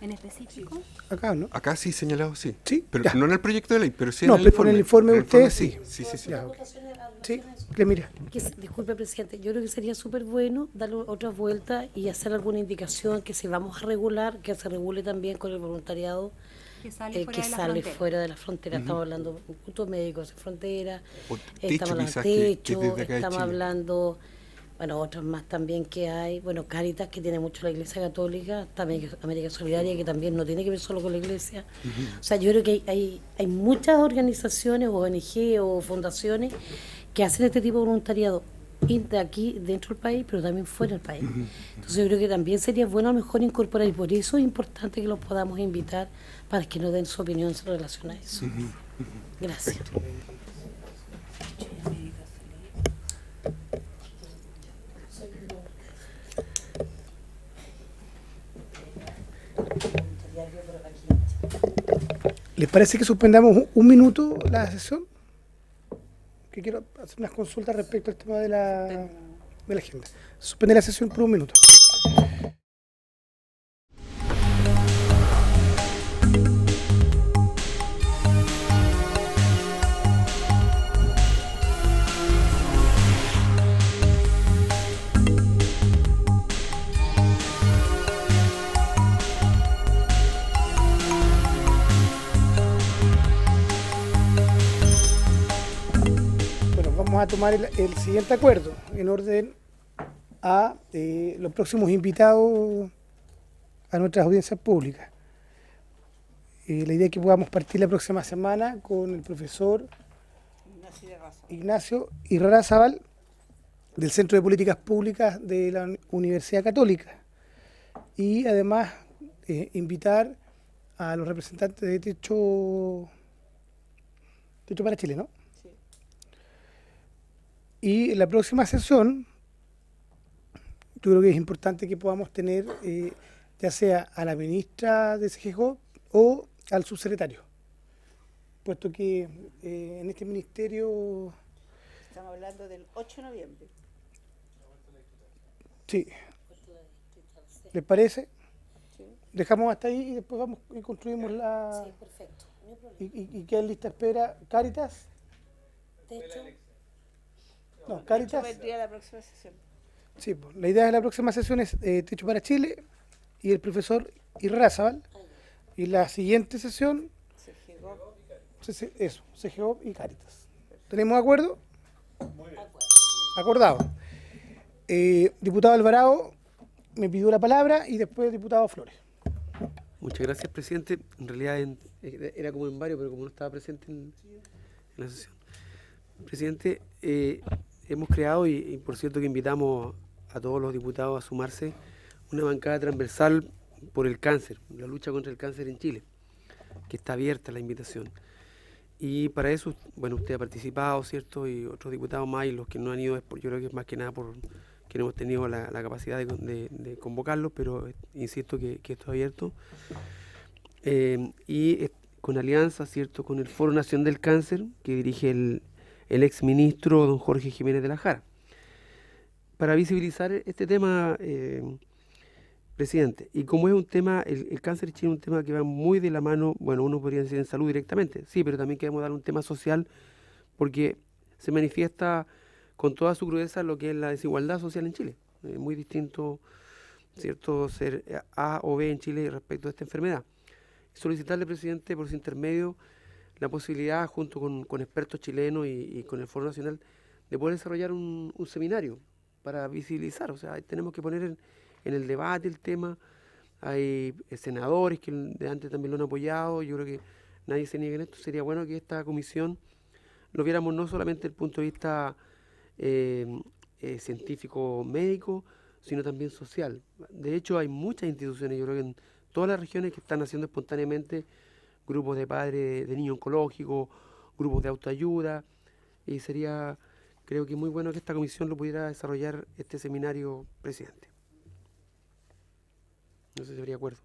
En específico. acá, ¿no? Acá sí señalado, sí. Sí, Pero ya. no en el proyecto de ley, pero sí No, en el pero informe. en el informe En de ustedes sí. sí. Sí, sí. Ya, ok. Sí, le mira. Disculpe, presidente, yo creo que sería súper bueno darle otra vuelta y hacer alguna indicación que si vamos a regular, que se regule también con el voluntariado Que sale fuera que de la sale frontera. fuera de la frontera. Estamos hablando de puntos médicos de frontera, O estamos hablando quizás, de que techo, desde acá de estamos Chile. hablando, bueno, otros más también que hay, bueno, Cáritas, que tiene mucho la Iglesia Católica, también América Solidaria, que también no tiene que ver solo con la Iglesia. O sea, yo creo que hay muchas organizaciones, o ONG o fundaciones que hacen este tipo de voluntariado de aquí dentro del país, pero también fuera del país. Entonces yo creo que también sería bueno a lo mejor incorporar, y por eso es importante que los podamos invitar para que nos den su opinión en relación a eso. Gracias. ¿Les parece que suspendamos un minuto la sesión? Que quiero hacer unas consultas respecto al tema de la agenda. Suspender la sesión por un minuto. Bueno, vamos a tomar el siguiente acuerdo en orden a los próximos invitados a nuestras audiencias públicas. La idea es que podamos partir la próxima semana con el profesor Ignacio Irrazábal del Centro de Políticas Públicas de la Universidad Católica, y además invitar a los representantes de Techo para Chile, ¿no? Y en la próxima sesión, yo creo que es importante que podamos tener ya sea a la ministra de CGJ o al subsecretario, puesto que en este ministerio... Estamos hablando del 8 de noviembre. Sí. ¿Les parece? Sí. Dejamos hasta ahí y después vamos y construimos la... Sí, perfecto. No hay problema. ¿Y qué lista espera? ¿Cáritas? Techo, No, Yo Cáritas. vendría a la próxima sesión. Sí, pues, la idea de la próxima sesión es Techo para Chile y el profesor Irrazábal. Y la siguiente sesión, CGO y Cáritas. ¿Tenemos acuerdo? Acordado. Diputado Alvarado me pidió la palabra y después diputado Flores. Muchas gracias, presidente. En realidad era como en varios, pero como no estaba presente en la sesión. Presidente, hemos creado, y por cierto que invitamos a todos los diputados a sumarse, una bancada transversal por el cáncer, la lucha contra el cáncer en Chile, que está abierta la invitación. Y para eso, bueno, usted ha participado, ¿cierto? Y otros diputados más, y los que no han ido, yo creo que es más que nada por que no hemos tenido la capacidad de convocarlos, pero insisto que esto es abierto. Con alianza, ¿cierto?, con el Foro Nacional del Cáncer, que dirige el ex ministro don Jorge Jiménez de la Jara. Para visibilizar este tema, presidente, y como es un tema, el cáncer en Chile es un tema que va muy de la mano, bueno, uno podría decir en salud directamente, sí, pero también queremos dar un tema social, porque se manifiesta con toda su crudeza lo que es la desigualdad social en Chile. Es muy distinto, ¿cierto?, ser A o B en Chile respecto a esta enfermedad. Solicitarle, presidente, por su intermedio, la posibilidad, junto con expertos chilenos y con el Foro Nacional, de poder desarrollar un seminario para visibilizar. O sea, tenemos que poner en el debate el tema. Hay senadores que de antes también lo han apoyado. Yo creo que nadie se niega en esto. Sería bueno que esta comisión lo viéramos no solamente desde el punto de vista científico médico, sino también social. De hecho, hay muchas instituciones, yo creo que en todas las regiones, que están haciendo espontáneamente grupos de padres de niños oncológicos, grupos de autoayuda, y sería, creo que muy bueno que esta comisión lo pudiera desarrollar este seminario, presidente. No sé si habría acuerdo.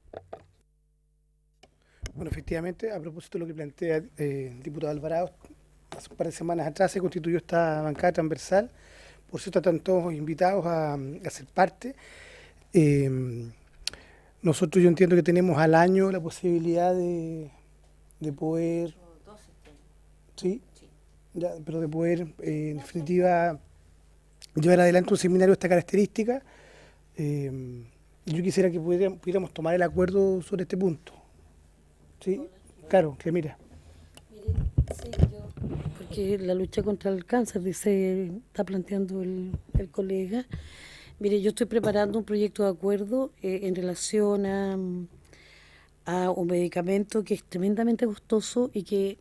Bueno, efectivamente, a propósito de lo que plantea el diputado Alvarado, hace un par de semanas atrás se constituyó esta bancada transversal Por cierto, están todos invitados a ser parte. Nosotros yo entiendo que tenemos al año la posibilidad de poder, sí, ya, pero de poder en definitiva llevar adelante un seminario de esta característica. Yo quisiera que pudiéramos tomar el acuerdo sobre este punto. Sí, claro, que mira. Sí, porque la lucha contra el cáncer, está planteando el colega. Mire, yo estoy preparando un proyecto de acuerdo en relación a un medicamento que es tremendamente costoso y que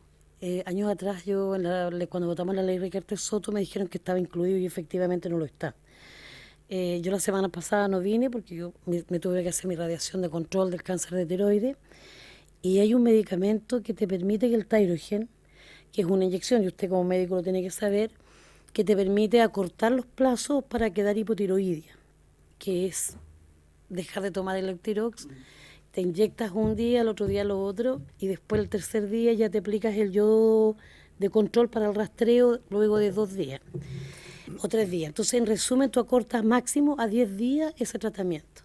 años atrás cuando votamos la ley Ricardo Soto me dijeron que estaba incluido y efectivamente no lo está. Yo la semana pasada no vine porque yo me tuve que hacer mi radiación de control del cáncer de tiroides y hay un medicamento que te permite que el Tyrogen, que es una inyección, y usted como médico lo tiene que saber, que te permite acortar los plazos para quedar hipotiroidia, que es dejar de tomar el Eutirox, te inyectas un día, el otro día lo otro, y después el tercer día ya te aplicas el yodo de control para el rastreo luego de 2 días o 3 días. Entonces, en resumen, tú acortas máximo a 10 días ese tratamiento.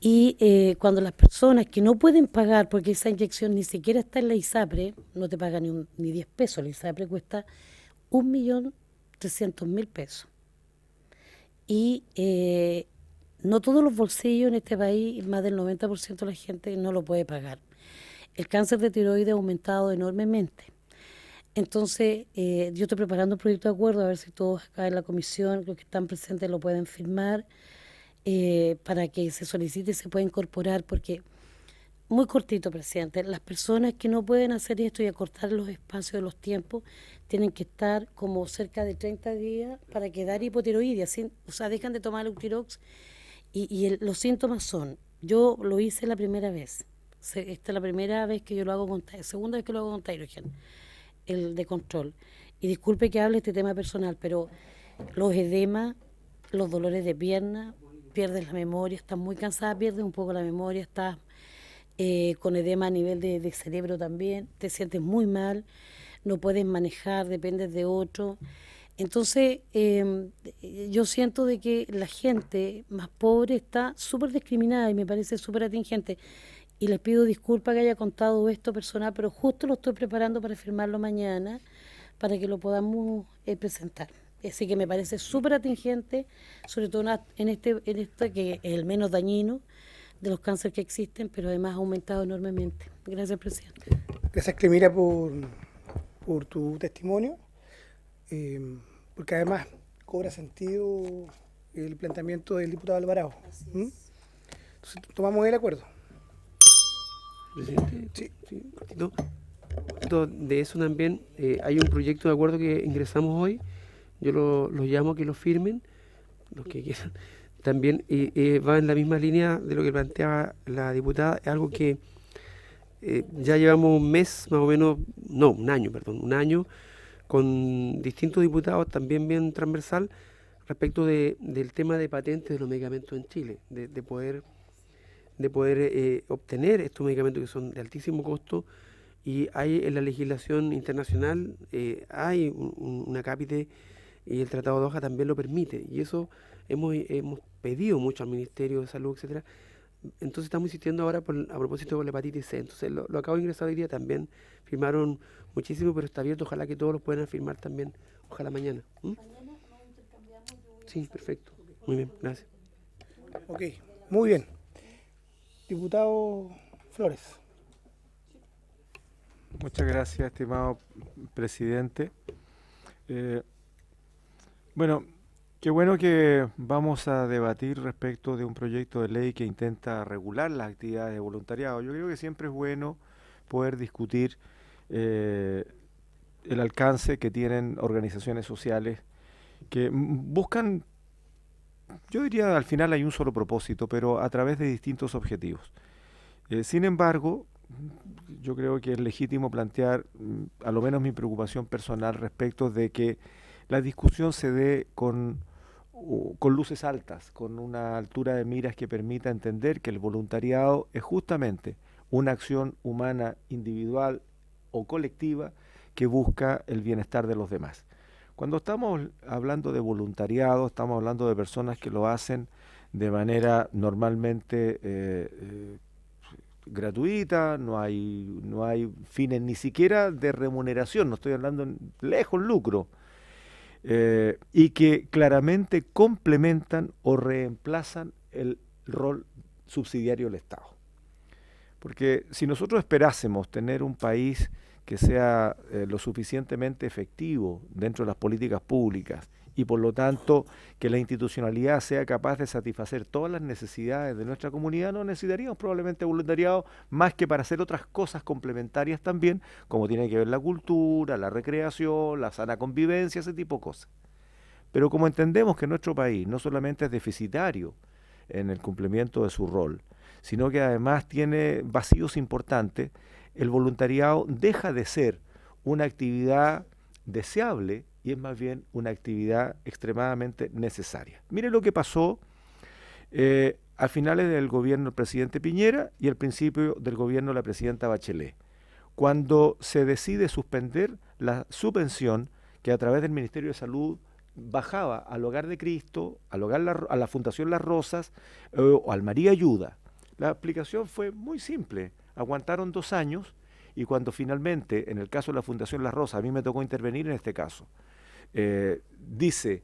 Y cuando las personas que no pueden pagar, porque esa inyección ni siquiera está en la ISAPRE, no te paga ni 10 pesos, la ISAPRE cuesta 1.300.000 pesos. Y no todos los bolsillos en este país, más del 90% de la gente no lo puede pagar. El cáncer de tiroides ha aumentado enormemente. Entonces, yo estoy preparando un proyecto de acuerdo, a ver si todos acá en la comisión, los que están presentes, lo pueden firmar, para que se solicite y se pueda incorporar, porque, muy cortito, presidente, las personas que no pueden hacer esto y acortar los espacios de los tiempos, tienen que estar como cerca de 30 días para quedar hipotiroidia, o sea, dejan de tomar el Eutirox los síntomas son, yo lo hice la primera vez, esta es la primera vez que yo lo hago segunda vez que lo hago con Tyrogen, el de control, y disculpe que hable este tema personal, pero los edemas, los dolores de pierna, pierdes la memoria, estás muy cansada, pierdes un poco la memoria, estás con edema a nivel de cerebro también, te sientes muy mal, no puedes manejar, dependes de otro. Entonces, yo siento de que la gente más pobre está súper discriminada y me parece súper atingente. Y les pido disculpas que haya contado esto personal, pero justo lo estoy preparando para firmarlo mañana, para que lo podamos presentar. Así que me parece súper atingente, sobre todo en este que es el menos dañino de los cánceres que existen, pero además ha aumentado enormemente. Gracias, presidente. Gracias, Clemira, por tu testimonio, porque además cobra sentido el planteamiento del diputado Alvarado. Entonces, tomamos el acuerdo. Presidente, sí. De eso también hay un proyecto de acuerdo que ingresamos hoy. Yo los llamo a que lo firmen, los que quieran. También va en la misma línea de lo que planteaba la diputada, algo que ya llevamos un mes más o menos, no, un año con distintos diputados, también bien transversal, respecto del tema de patentes de los medicamentos en Chile, de poder obtener estos medicamentos que son de altísimo costo. Y hay en la legislación internacional, hay una cápite, y el Tratado de Doha también lo permite, y eso hemos pedido mucho al Ministerio de Salud, etcétera. Entonces estamos insistiendo ahora a propósito de la hepatitis C. Entonces lo acabo de ingresar hoy día, también firmaron muchísimo, pero está abierto, ojalá que todos lo puedan firmar también, ojalá mañana. ¿Mañana nos intercambiamos? Sí, perfecto, muy bien, gracias. Ok, muy bien. Diputado Flores. Muchas gracias, estimado presidente. Bueno, qué bueno que vamos a debatir respecto de un proyecto de ley que intenta regular las actividades de voluntariado. Yo creo que siempre es bueno poder discutir el alcance que tienen organizaciones sociales que buscan, yo diría al final hay un solo propósito, pero a través de distintos objetivos. Sin embargo, yo creo que es legítimo plantear, a lo menos mi preocupación personal respecto de que la discusión se dé con luces altas, con una altura de miras que permita entender que el voluntariado es justamente una acción humana individual o colectiva que busca el bienestar de los demás. Cuando estamos hablando de voluntariado, estamos hablando de personas que lo hacen de manera normalmente gratuita, no hay fines ni siquiera de remuneración, no estoy hablando lejos lucro, y que claramente complementan o reemplazan el rol subsidiario del Estado. Porque si nosotros esperásemos tener un país que sea lo suficientemente efectivo dentro de las políticas públicas y por lo tanto que la institucionalidad sea capaz de satisfacer todas las necesidades de nuestra comunidad, no necesitaríamos probablemente voluntariado más que para hacer otras cosas complementarias también, como tiene que ver la cultura, la recreación, la sana convivencia, ese tipo de cosas. Pero como entendemos que nuestro país no solamente es deficitario en el cumplimiento de su rol, sino que además tiene vacíos importantes, el voluntariado deja de ser una actividad deseable y es más bien una actividad extremadamente necesaria. Mire lo que pasó a finales del gobierno del presidente Piñera y al principio del gobierno de la presidenta Bachelet, cuando se decide suspender la subvención que a través del Ministerio de Salud bajaba al Hogar de Cristo, a la Fundación Las Rosas o al María Ayuda. La explicación fue muy simple, aguantaron 2 años y cuando finalmente, en el caso de la Fundación Las Rosas, a mí me tocó intervenir en este caso, dice,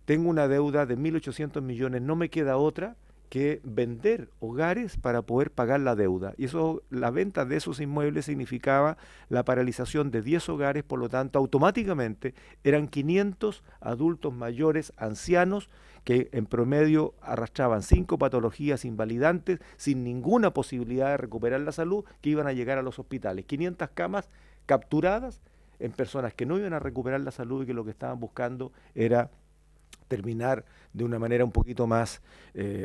tengo una deuda de 1.800 millones, no me queda otra que vender hogares para poder pagar la deuda. Y eso, la venta de esos inmuebles significaba la paralización de 10 hogares, por lo tanto, automáticamente eran 500 adultos mayores, ancianos, que en promedio arrastraban 5 patologías invalidantes sin ninguna posibilidad de recuperar la salud, que iban a llegar a los hospitales. 500 camas capturadas en personas que no iban a recuperar la salud y que lo que estaban buscando era terminar de una manera un poquito más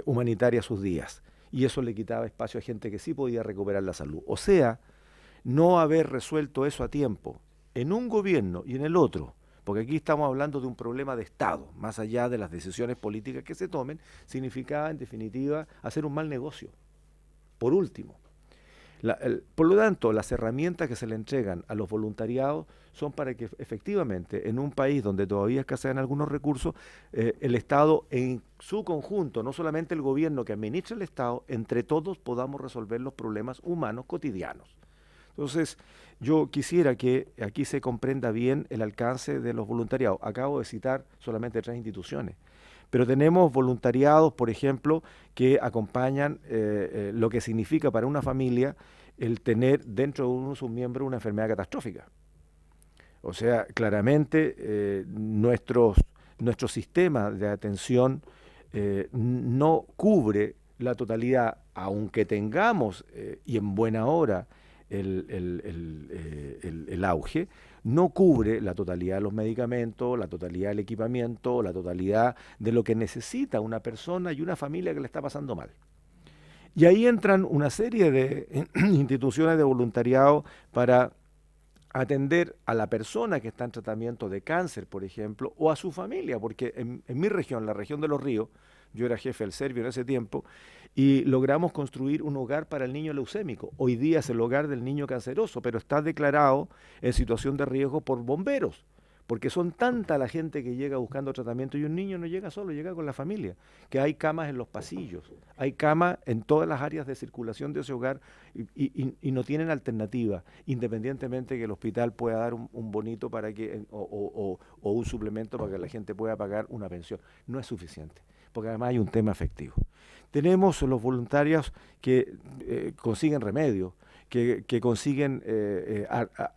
humanitaria sus días. Y eso le quitaba espacio a gente que sí podía recuperar la salud. O sea, no haber resuelto eso a tiempo en un gobierno y en el otro, porque aquí estamos hablando de un problema de Estado, más allá de las decisiones políticas que se tomen, significaba en definitiva hacer un mal negocio. Por último, por lo tanto, las herramientas que se le entregan a los voluntariados son para que efectivamente en un país donde todavía escasean algunos recursos, el Estado en su conjunto, no solamente el gobierno que administra el Estado, entre todos podamos resolver los problemas humanos cotidianos. Entonces, yo quisiera que aquí se comprenda bien el alcance de los voluntariados. Acabo de citar solamente 3 instituciones. Pero tenemos voluntariados, por ejemplo, que acompañan lo que significa para una familia el tener dentro de uno de sus miembros una enfermedad catastrófica. O sea, claramente nuestro sistema de atención no cubre la totalidad, aunque tengamos, y en buena hora, el auge, no cubre la totalidad de los medicamentos, la totalidad del equipamiento, la totalidad de lo que necesita una persona y una familia que le está pasando mal. Y ahí entran una serie de instituciones de voluntariado para atender a la persona que está en tratamiento de cáncer, por ejemplo, o a su familia, porque en mi región, la región de Los Ríos, yo era jefe del Servio en ese tiempo, y logramos construir un hogar para el niño leucémico. Hoy día es el hogar del niño canceroso, pero está declarado en situación de riesgo por bomberos, porque son tanta la gente que llega buscando tratamiento y un niño no llega solo, llega con la familia, que hay camas en los pasillos, hay camas en todas las áreas de circulación de ese hogar y no tienen alternativa, independientemente que el hospital pueda dar un bonito para que o un suplemento para que la gente pueda pagar una pensión. No es suficiente, porque además hay un tema afectivo. Tenemos los voluntarios que consiguen remedios, que consiguen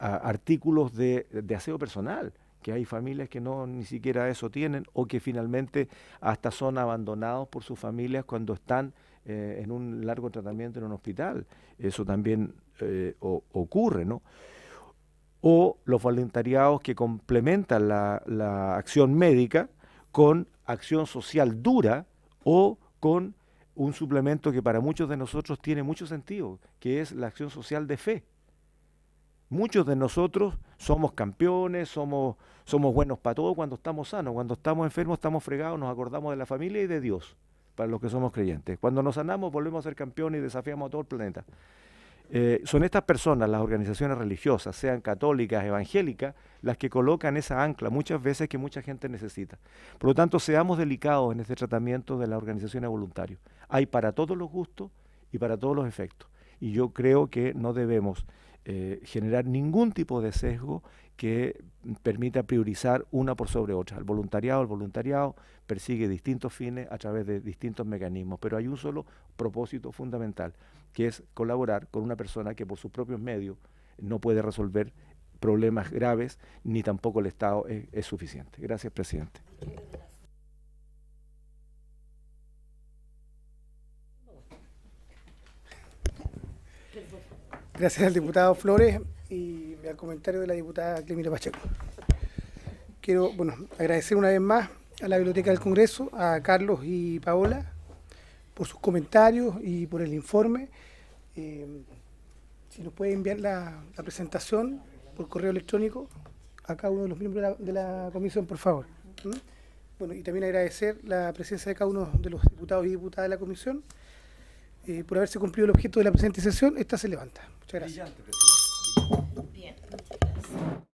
artículos de aseo personal, que hay familias que no ni siquiera eso tienen o que finalmente hasta son abandonados por sus familias cuando están en un largo tratamiento en un hospital. Eso también ocurre, ¿no? O los voluntariados que complementan la acción médica con acción social dura o con un suplemento que para muchos de nosotros tiene mucho sentido, que es la acción social de fe. Muchos de nosotros somos campeones, somos buenos para todo cuando estamos sanos. Cuando estamos enfermos, estamos fregados, nos acordamos de la familia y de Dios, para los que somos creyentes. Cuando nos sanamos, volvemos a ser campeones y desafiamos a todo el planeta. son estas personas, las organizaciones religiosas, sean católicas, evangélicas, las que colocan esa ancla muchas veces que mucha gente necesita. Por lo tanto, seamos delicados en este tratamiento de las organizaciones voluntarias. Hay para todos los gustos y para todos los efectos. Y yo creo que no debemos generar ningún tipo de sesgo que permita priorizar una por sobre otra. El voluntariado persigue distintos fines a través de distintos mecanismos, pero hay un solo propósito fundamental, que es colaborar con una persona que por sus propios medios no puede resolver problemas graves, ni tampoco el Estado es suficiente. Gracias, presidente. Gracias al diputado Flores y al comentario de la diputada Clemira Pacheco. Quiero agradecer una vez más a la Biblioteca del Congreso, a Carlos y Paola, por sus comentarios y por el informe. Si nos puede enviar la presentación por correo electrónico a cada uno de los miembros de la comisión, por favor. Bueno, y también agradecer la presencia de cada uno de los diputados y diputadas de la comisión. Por haberse cumplido el objeto de la presente sesión, esta se levanta. Muchas gracias. Bien, muchas gracias.